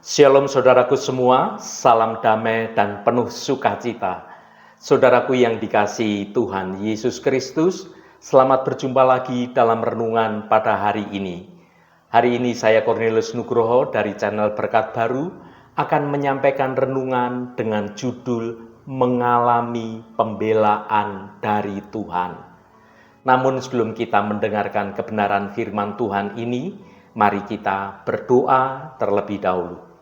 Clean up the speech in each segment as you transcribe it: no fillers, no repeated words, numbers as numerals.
Shalom saudaraku semua, salam damai dan penuh sukacita. Saudaraku yang dikasihi Tuhan Yesus Kristus, selamat berjumpa lagi dalam renungan pada hari ini. Hari ini saya Cornelius Nugroho dari channel Berkat Baru akan menyampaikan renungan dengan judul Mengalami Pembelaan dari Tuhan. Namun sebelum kita mendengarkan kebenaran firman Tuhan ini, mari kita berdoa terlebih dahulu.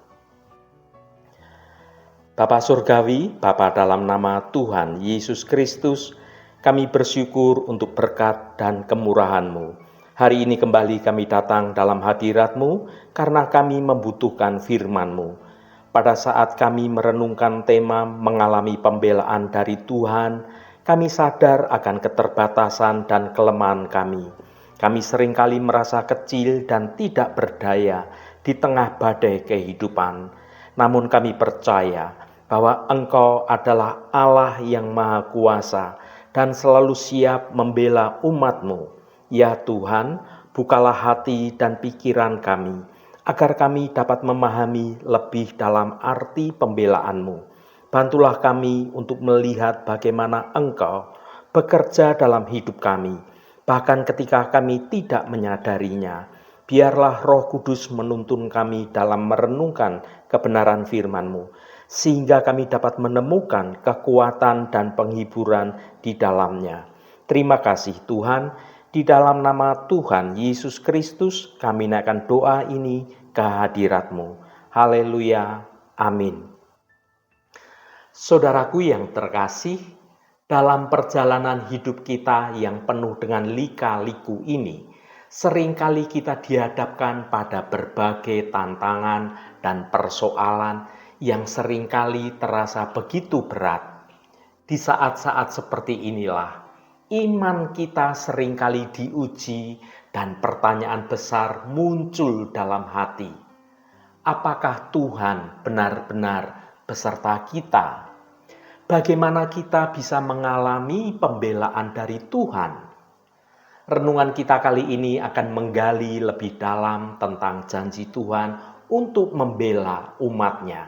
Bapa Surgawi, Bapa dalam nama Tuhan Yesus Kristus, kami bersyukur untuk berkat dan kemurahan-Mu. Hari ini kembali kami datang dalam hadirat-Mu karena kami membutuhkan firman-Mu. Pada saat kami merenungkan tema mengalami pembelaan dari Tuhan, kami sadar akan keterbatasan dan kelemahan kami. Kami seringkali merasa kecil dan tidak berdaya di tengah badai kehidupan. Namun kami percaya bahwa Engkau adalah Allah yang Maha Kuasa dan selalu siap membela umat-Mu. Ya Tuhan, bukalah hati dan pikiran kami, agar kami dapat memahami lebih dalam arti pembelaan-Mu. Bantulah kami untuk melihat bagaimana Engkau bekerja dalam hidup kami, bahkan ketika kami tidak menyadarinya. Biarlah Roh Kudus menuntun kami dalam merenungkan kebenaran firman-Mu, sehingga kami dapat menemukan kekuatan dan penghiburan di dalamnya. Terima kasih Tuhan, di dalam nama Tuhan Yesus Kristus kami naikkan doa ini ke hadirat-Mu. Haleluya, amin. Saudaraku yang terkasih, dalam perjalanan hidup kita yang penuh dengan lika-liku ini, seringkali kita dihadapkan pada berbagai tantangan dan persoalan yang seringkali terasa begitu berat. Di saat-saat seperti inilah, iman kita seringkali diuji dan pertanyaan besar muncul dalam hati. Apakah Tuhan benar-benar beserta kita? Bagaimana kita bisa mengalami pembelaan dari Tuhan? Renungan kita kali ini akan menggali lebih dalam tentang janji Tuhan untuk membela umat-Nya.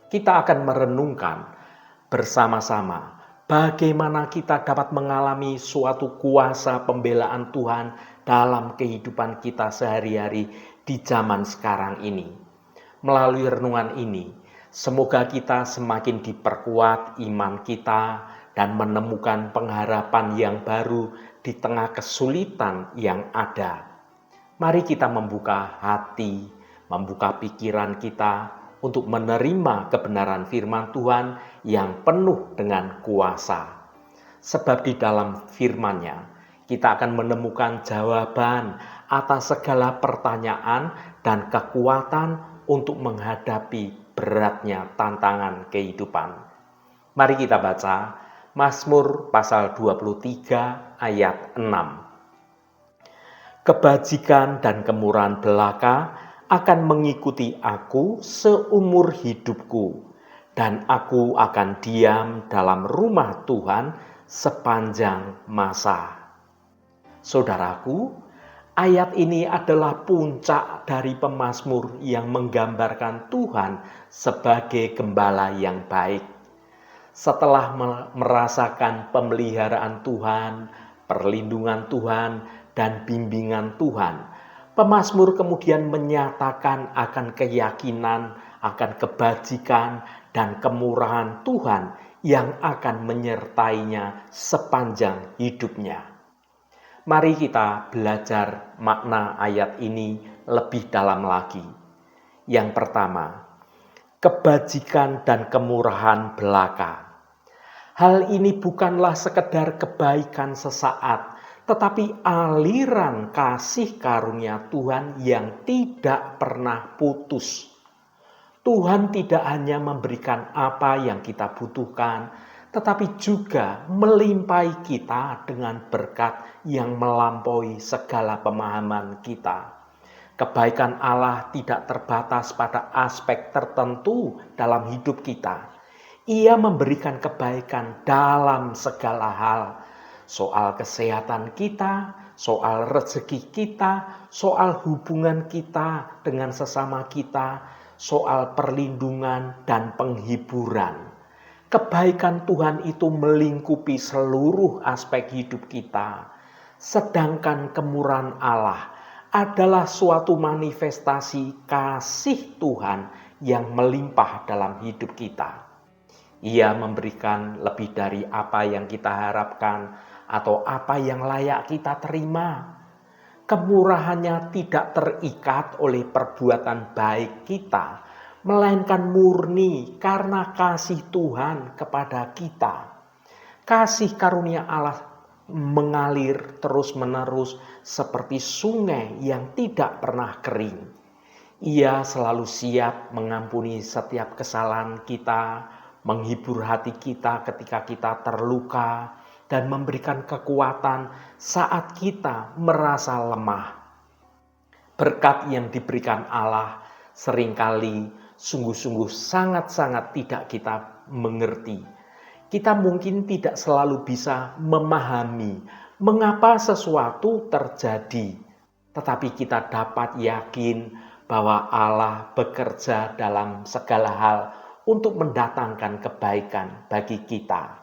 Kita akan merenungkan bersama-sama bagaimana kita dapat mengalami suatu kuasa pembelaan Tuhan dalam kehidupan kita sehari-hari di zaman sekarang ini. Melalui renungan ini, semoga kita semakin diperkuat iman kita dan menemukan pengharapan yang baru di tengah kesulitan yang ada. Mari kita membuka hati, membuka pikiran kita untuk menerima kebenaran firman Tuhan yang penuh dengan kuasa. Sebab di dalam firman-Nya kita akan menemukan jawaban atas segala pertanyaan dan kekuatan untuk menghadapi beratnya tantangan kehidupan. Mari kita baca Mazmur pasal 23 ayat 6. Kebajikan dan kemurahan belaka akan mengikuti aku seumur hidupku, dan aku akan diam dalam rumah Tuhan sepanjang masa. Saudaraku, ayat ini adalah puncak dari pemazmur yang menggambarkan Tuhan sebagai gembala yang baik. Setelah merasakan pemeliharaan Tuhan, perlindungan Tuhan, dan bimbingan Tuhan, pemazmur kemudian menyatakan akan keyakinan, akan kebajikan, dan kemurahan Tuhan yang akan menyertainya sepanjang hidupnya. Mari kita belajar makna ayat ini lebih dalam lagi. Yang pertama, kebajikan dan kemurahan belaka. Hal ini bukanlah sekedar kebaikan sesaat, tetapi aliran kasih karunia Tuhan yang tidak pernah putus. Tuhan tidak hanya memberikan apa yang kita butuhkan, tetapi juga melimpahi kita dengan berkat yang melampaui segala pemahaman kita. Kebaikan Allah tidak terbatas pada aspek tertentu dalam hidup kita. Ia memberikan kebaikan dalam segala hal. Soal kesehatan kita, soal rezeki kita, soal hubungan kita dengan sesama kita, soal perlindungan dan penghiburan. Kebaikan Tuhan itu melingkupi seluruh aspek hidup kita, sedangkan kemurahan Allah adalah suatu manifestasi kasih Tuhan yang melimpah dalam hidup kita. Ia memberikan lebih dari apa yang kita harapkan atau apa yang layak kita terima. Kemurahannya tidak terikat oleh perbuatan baik kita, melainkan murni karena kasih Tuhan kepada kita. Kasih karunia Allah mengalir terus-menerus seperti sungai yang tidak pernah kering. Ia selalu siap mengampuni setiap kesalahan kita, menghibur hati kita ketika kita terluka, dan memberikan kekuatan saat kita merasa lemah. Berkat yang diberikan Allah seringkali sungguh-sungguh sangat-sangat tidak kita mengerti. Kita mungkin tidak selalu bisa memahami mengapa sesuatu terjadi, tetapi kita dapat yakin bahwa Allah bekerja dalam segala hal untuk mendatangkan kebaikan bagi kita.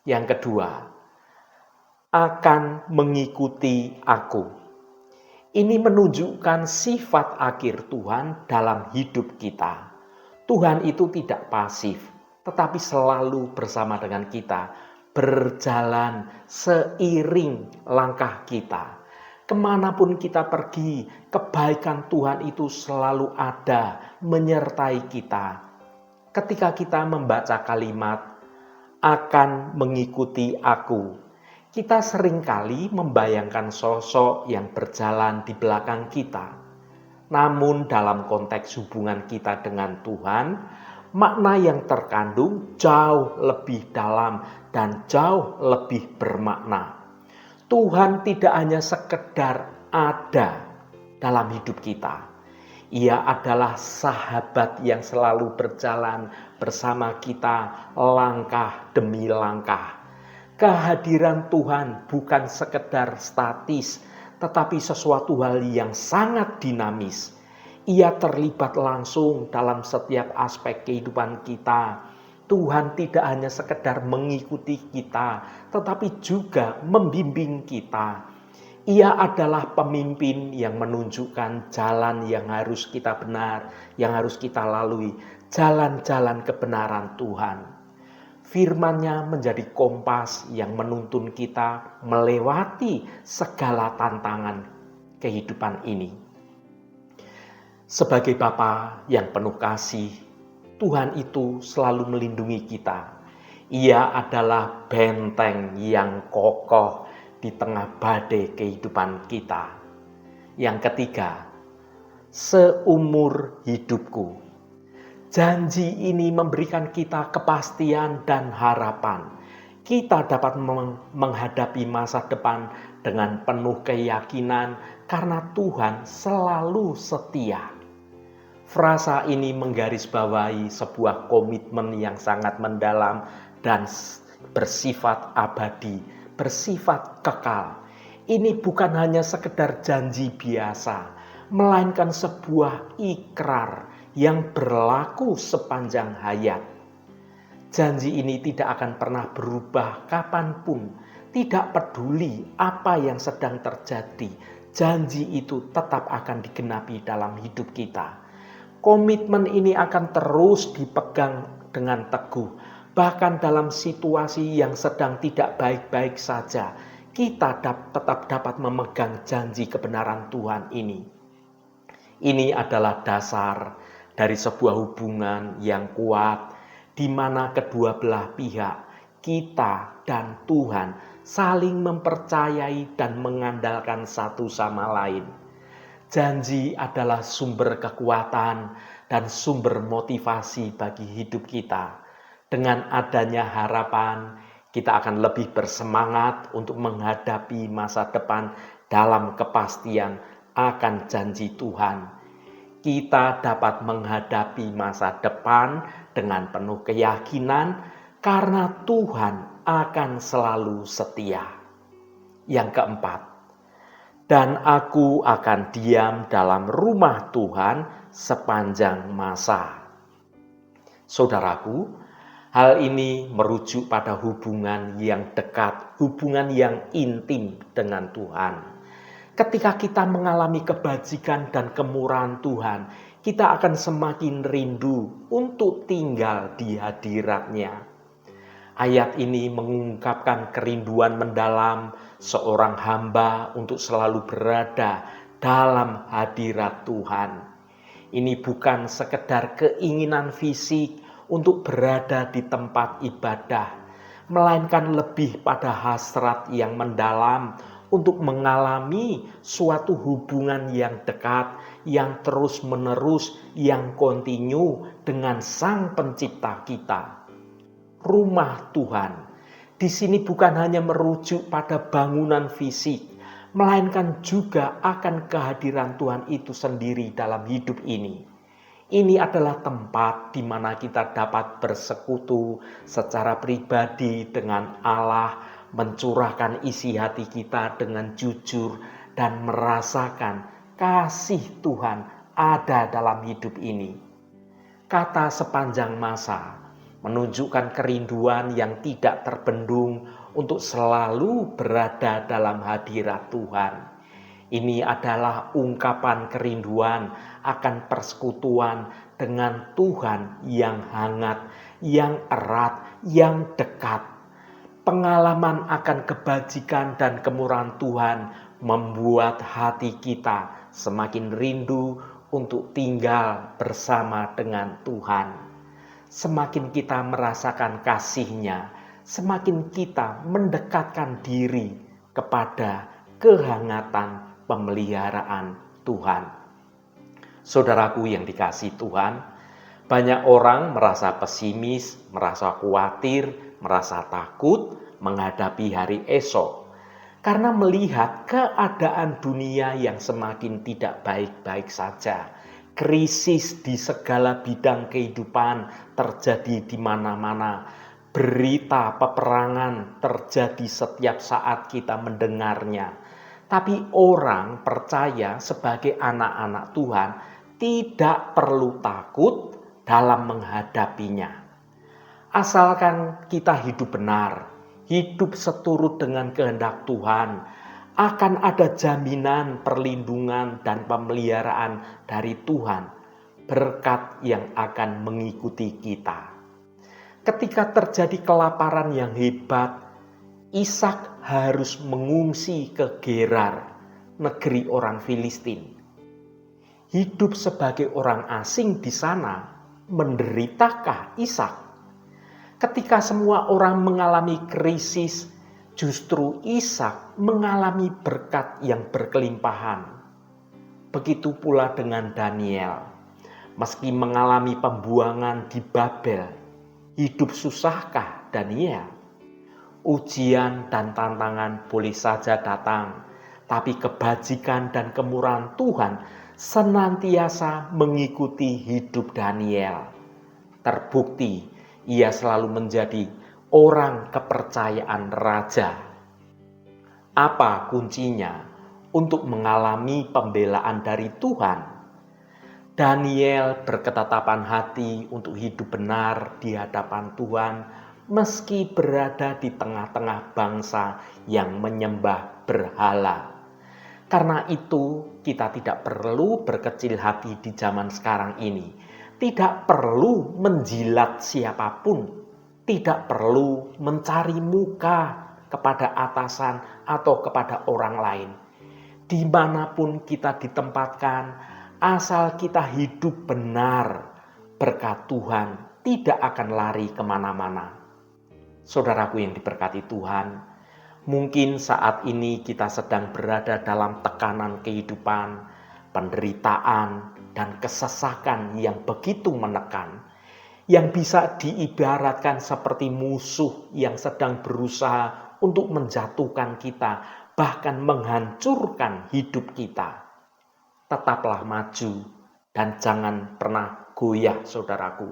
Yang kedua, akan mengikuti aku. Ini menunjukkan sifat akhir Tuhan dalam hidup kita. Tuhan itu tidak pasif, tetapi selalu bersama dengan kita, berjalan seiring langkah kita. Kemanapun kita pergi, kebaikan Tuhan itu selalu ada menyertai kita. Ketika kita membaca kalimat, akan mengikuti aku, kita seringkali membayangkan sosok yang berjalan di belakang kita. Namun dalam konteks hubungan kita dengan Tuhan, makna yang terkandung jauh lebih dalam dan jauh lebih bermakna. Tuhan tidak hanya sekedar ada dalam hidup kita. Ia adalah sahabat yang selalu berjalan bersama kita langkah demi langkah. Kehadiran Tuhan bukan sekedar statis, tetapi sesuatu hal yang sangat dinamis. Ia terlibat langsung dalam setiap aspek kehidupan kita. Tuhan tidak hanya sekedar mengikuti kita, tetapi juga membimbing kita. Ia adalah pemimpin yang menunjukkan jalan yang harus kita benar, yang harus kita lalui, jalan-jalan kebenaran Tuhan. Firman-Nya menjadi kompas yang menuntun kita melewati segala tantangan kehidupan ini. Sebagai Bapa yang penuh kasih, Tuhan itu selalu melindungi kita. Ia adalah benteng yang kokoh di tengah badai kehidupan kita. Yang ketiga, seumur hidupku. Janji ini memberikan kita kepastian dan harapan. Kita dapat menghadapi masa depan dengan penuh keyakinan karena Tuhan selalu setia. Frasa ini menggarisbawahi sebuah komitmen yang sangat mendalam dan bersifat abadi, bersifat kekal. Ini bukan hanya sekedar janji biasa, melainkan sebuah ikrar yang berlaku sepanjang hayat. Janji ini tidak akan pernah berubah kapanpun, tidak peduli apa yang sedang terjadi. Janji itu tetap akan digenapi dalam hidup kita. Komitmen ini akan terus dipegang dengan teguh, bahkan dalam situasi yang sedang tidak baik-baik saja. Kita tetap dapat memegang janji kebenaran Tuhan ini. Ini adalah dasar dari sebuah hubungan yang kuat, di mana kedua belah pihak, kita dan Tuhan, saling mempercayai dan mengandalkan satu sama lain. Janji adalah sumber kekuatan dan sumber motivasi bagi hidup kita. Dengan adanya harapan, kita akan lebih bersemangat untuk menghadapi masa depan dalam kepastian akan janji Tuhan. Kita dapat menghadapi masa depan dengan penuh keyakinan karena Tuhan akan selalu setia. Yang keempat, dan aku akan diam dalam rumah Tuhan sepanjang masa. Saudaraku, hal ini merujuk pada hubungan yang dekat, hubungan yang intim dengan Tuhan. Ketika kita mengalami kebajikan dan kemurahan Tuhan, kita akan semakin rindu untuk tinggal di hadirat-Nya. Ayat ini mengungkapkan kerinduan mendalam seorang hamba untuk selalu berada dalam hadirat Tuhan. Ini bukan sekedar keinginan fisik untuk berada di tempat ibadah, melainkan lebih pada hasrat yang mendalam untuk mengalami suatu hubungan yang dekat, yang terus-menerus, yang kontinu dengan Sang Pencipta kita. Rumah Tuhan di sini bukan hanya merujuk pada bangunan fisik, melainkan juga akan kehadiran Tuhan itu sendiri dalam hidup ini. Ini adalah tempat di mana kita dapat bersekutu secara pribadi dengan Allah, mencurahkan isi hati kita dengan jujur dan merasakan kasih Tuhan ada dalam hidup ini. Kata sepanjang masa menunjukkan kerinduan yang tidak terbendung untuk selalu berada dalam hadirat Tuhan. Ini adalah ungkapan kerinduan akan persekutuan dengan Tuhan yang hangat, yang erat, yang dekat. Pengalaman akan kebajikan dan kemurahan Tuhan membuat hati kita semakin rindu untuk tinggal bersama dengan Tuhan. Semakin kita merasakan kasih-Nya, semakin kita mendekatkan diri kepada kehangatan pemeliharaan Tuhan. Saudaraku yang dikasihi Tuhan, banyak orang merasa pesimis, merasa khawatir, merasa takut menghadapi hari esok karena melihat keadaan dunia yang semakin tidak baik-baik saja. Krisis di segala bidang kehidupan terjadi di mana-mana. Berita peperangan terjadi setiap saat kita mendengarnya. Tapi orang percaya sebagai anak-anak Tuhan tidak perlu takut dalam menghadapinya. Asalkan kita hidup benar, hidup seturut dengan kehendak Tuhan, akan ada jaminan perlindungan dan pemeliharaan dari Tuhan, berkat yang akan mengikuti kita. Ketika terjadi kelaparan yang hebat, Ishak harus mengungsi ke Gerar, negeri orang Filistin. Hidup sebagai orang asing di sana, menderitakah Ishak? Ketika semua orang mengalami krisis, justru Ishak mengalami berkat yang berkelimpahan. Begitu pula dengan Daniel. Meski mengalami pembuangan di Babel, hidup susahkah Daniel? Ujian dan tantangan boleh saja datang, tapi kebajikan dan kemurahan Tuhan senantiasa mengikuti hidup Daniel. Terbukti ia selalu menjadi orang kepercayaan raja. Apa kuncinya untuk mengalami pembelaan dari Tuhan? Daniel berketetapan hati untuk hidup benar di hadapan Tuhan meski berada di tengah-tengah bangsa yang menyembah berhala. Karena itu kita tidak perlu berkecil hati di zaman sekarang ini. Tidak perlu menjilat siapapun, tidak perlu mencari muka kepada atasan atau kepada orang lain. Dimanapun kita ditempatkan, asal kita hidup benar, berkat Tuhan tidak akan lari kemana-mana. Saudaraku yang diberkati Tuhan, mungkin saat ini kita sedang berada dalam tekanan kehidupan, penderitaan, dan kesesakan yang begitu menekan, yang bisa diibaratkan seperti musuh yang sedang berusaha untuk menjatuhkan kita, bahkan menghancurkan hidup kita. Tetaplah maju dan jangan pernah goyah, saudaraku.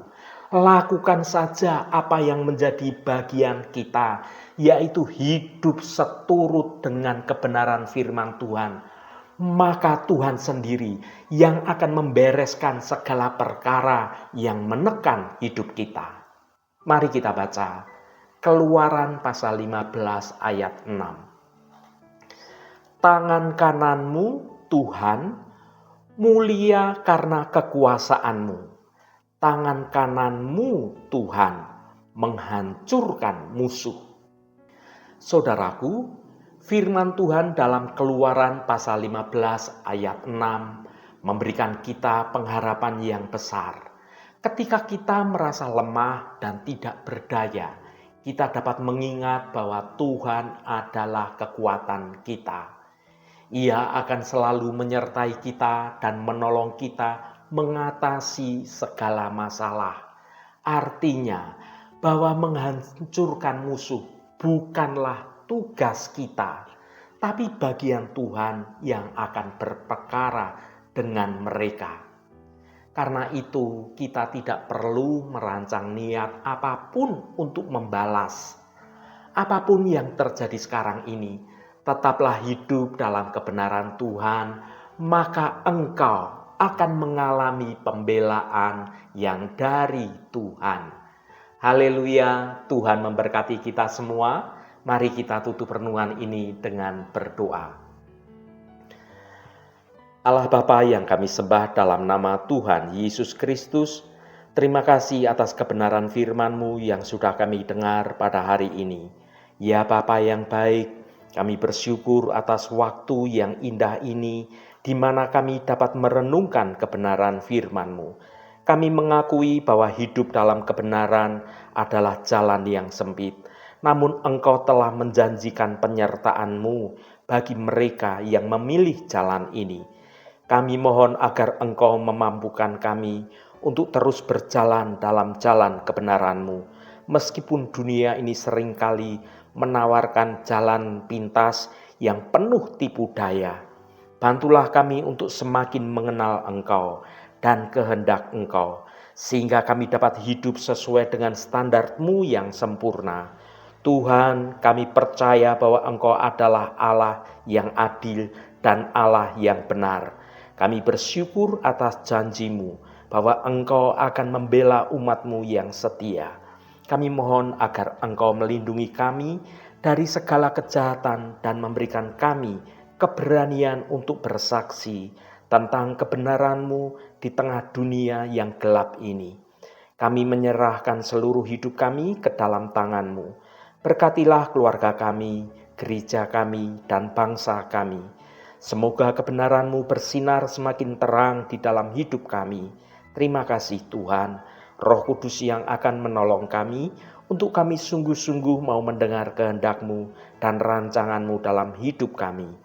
Lakukan saja apa yang menjadi bagian kita, yaitu hidup seturut dengan kebenaran firman Tuhan. maka Tuhan sendiri yang akan membereskan segala perkara yang menekan hidup kita. Mari kita baca Keluaran pasal 15 ayat 6. Tangan kananmu, Tuhan, mulia karena kekuasaanmu. Tangan kananmu, Tuhan, menghancurkan musuh. Saudaraku, firman Tuhan dalam Keluaran pasal 15 ayat 6 memberikan kita pengharapan yang besar. Ketika kita merasa lemah dan tidak berdaya, kita dapat mengingat bahwa Tuhan adalah kekuatan kita. Ia akan selalu menyertai kita dan menolong kita mengatasi segala masalah. Artinya bahwa menghancurkan musuh bukanlah tugas kita, tapi bagian Tuhan yang akan berperkara dengan mereka. Karena itu kita tidak perlu merancang niat apapun untuk membalas. Apapun yang terjadi sekarang ini, tetaplah hidup dalam kebenaran Tuhan, maka engkau akan mengalami pembelaan yang dari Tuhan. Haleluya, Tuhan memberkati kita semua. Mari kita tutup renungan ini dengan berdoa. Allah Bapa yang kami sembah dalam nama Tuhan Yesus Kristus, terima kasih atas kebenaran firman-Mu yang sudah kami dengar pada hari ini. Ya Bapa yang baik, kami bersyukur atas waktu yang indah ini, di mana kami dapat merenungkan kebenaran firman-Mu. Kami mengakui bahwa hidup dalam kebenaran adalah jalan yang sempit, namun Engkau telah menjanjikan penyertaan-Mu bagi mereka yang memilih jalan ini. Kami mohon agar Engkau memampukan kami untuk terus berjalan dalam jalan kebenaran-Mu, meskipun dunia ini seringkali menawarkan jalan pintas yang penuh tipu daya. Bantulah kami untuk semakin mengenal Engkau dan kehendak Engkau, sehingga kami dapat hidup sesuai dengan standar-Mu yang sempurna. Tuhan, kami percaya bahwa Engkau adalah Allah yang adil dan Allah yang benar. Kami bersyukur atas janji-Mu bahwa Engkau akan membela umat-Mu yang setia. Kami mohon agar Engkau melindungi kami dari segala kejahatan dan memberikan kami keberanian untuk bersaksi tentang kebenaran-Mu di tengah dunia yang gelap ini. Kami menyerahkan seluruh hidup kami ke dalam tangan-Mu. Berkatilah keluarga kami, gereja kami, dan bangsa kami. Semoga kebenaran-Mu bersinar semakin terang di dalam hidup kami. Terima kasih Tuhan, Roh Kudus yang akan menolong kami untuk kami sungguh-sungguh mau mendengar kehendak-Mu dan rancangan-Mu dalam hidup kami.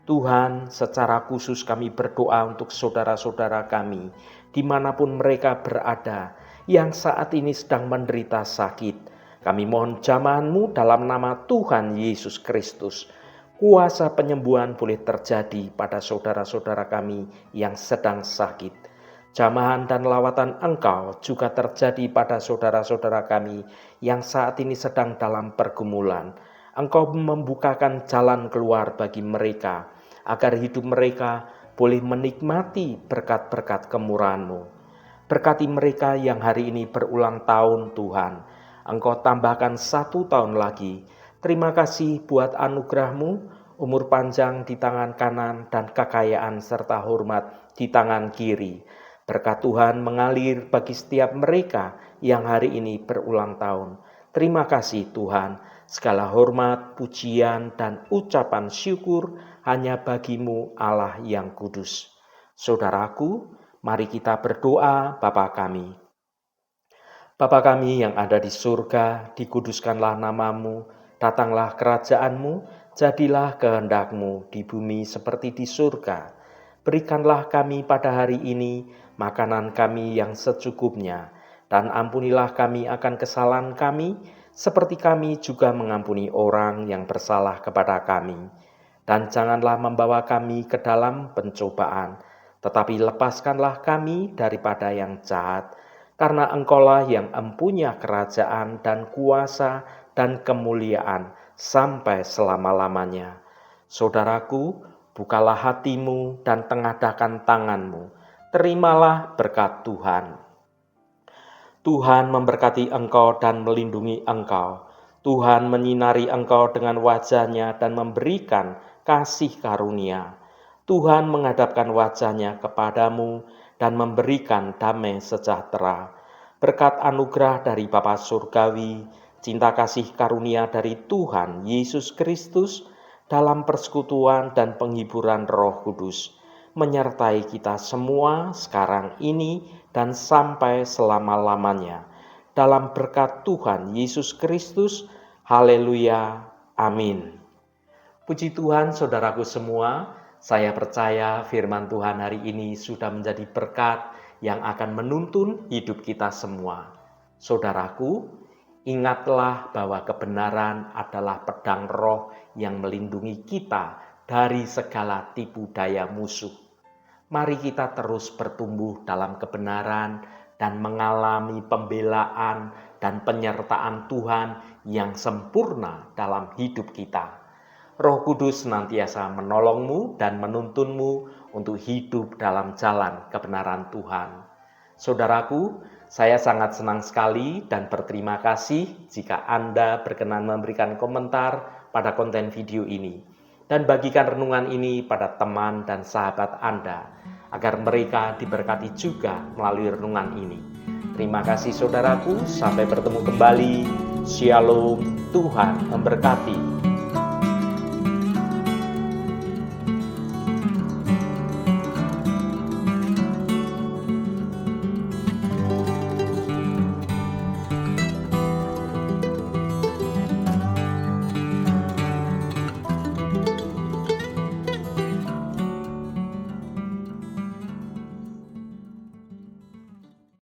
Tuhan, secara khusus kami berdoa untuk saudara-saudara kami, dimanapun mereka berada, yang saat ini sedang menderita sakit. Kami mohon jamahan-Mu dalam nama Tuhan Yesus Kristus. Kuasa penyembuhan boleh terjadi pada saudara-saudara kami yang sedang sakit. Jamahan dan lawatan Engkau juga terjadi pada saudara-saudara kami yang saat ini sedang dalam pergumulan. Engkau membukakan jalan keluar bagi mereka, agar hidup mereka boleh menikmati berkat-berkat kemurahan-Mu. Berkati mereka yang hari ini berulang tahun Tuhan. Engkau tambahkan 1 tahun lagi. Terima kasih buat anugerah-Mu, umur panjang di tangan kanan dan kekayaan serta hormat di tangan kiri. Berkat Tuhan mengalir bagi setiap mereka yang hari ini berulang tahun. Terima kasih Tuhan, segala hormat, pujian, dan ucapan syukur hanya bagi-Mu Allah yang kudus. Saudaraku, mari kita berdoa Bapa kami. Bapa kami yang ada di surga, dikuduskanlah nama-Mu, datanglah kerajaan-Mu, jadilah kehendak-Mu di bumi seperti di surga. Berikanlah kami pada hari ini makanan kami yang secukupnya, dan ampunilah kami akan kesalahan kami, seperti kami juga mengampuni orang yang bersalah kepada kami. Dan janganlah membawa kami ke dalam pencobaan, tetapi lepaskanlah kami daripada yang jahat, karena Engkaulah yang empunya kerajaan dan kuasa dan kemuliaan sampai selama-lamanya. Saudaraku, Bukalah hatimu dan tengadahkan tanganmu. Terimalah berkat Tuhan. Tuhan memberkati engkau dan melindungi engkau. Tuhan menyinari engkau dengan wajah-Nya dan memberikan kasih karunia. Tuhan menghadapkan wajah-Nya kepadamu dan memberikan damai sejahtera. Berkat anugerah dari Bapa Surgawi, cinta kasih karunia dari Tuhan Yesus Kristus, dalam persekutuan dan penghiburan Roh Kudus, menyertai kita semua sekarang ini dan sampai selama-lamanya. Dalam berkat Tuhan Yesus Kristus, haleluya, amin. Puji Tuhan saudaraku semua, saya percaya firman Tuhan hari ini sudah menjadi berkat yang akan menuntun hidup kita semua. Saudaraku, ingatlah bahwa kebenaran adalah pedang roh yang melindungi kita dari segala tipu daya musuh. Mari kita terus bertumbuh dalam kebenaran dan mengalami pembelaan dan penyertaan Tuhan yang sempurna dalam hidup kita. Roh Kudus senantiasa menolongmu dan menuntunmu untuk hidup dalam jalan kebenaran Tuhan. Saudaraku, saya sangat senang sekali dan berterima kasih jika Anda berkenan memberikan komentar pada konten video ini dan bagikan renungan ini pada teman dan sahabat Anda agar mereka diberkati juga melalui renungan ini. Terima kasih saudaraku, sampai bertemu kembali. Shalom, Tuhan memberkati.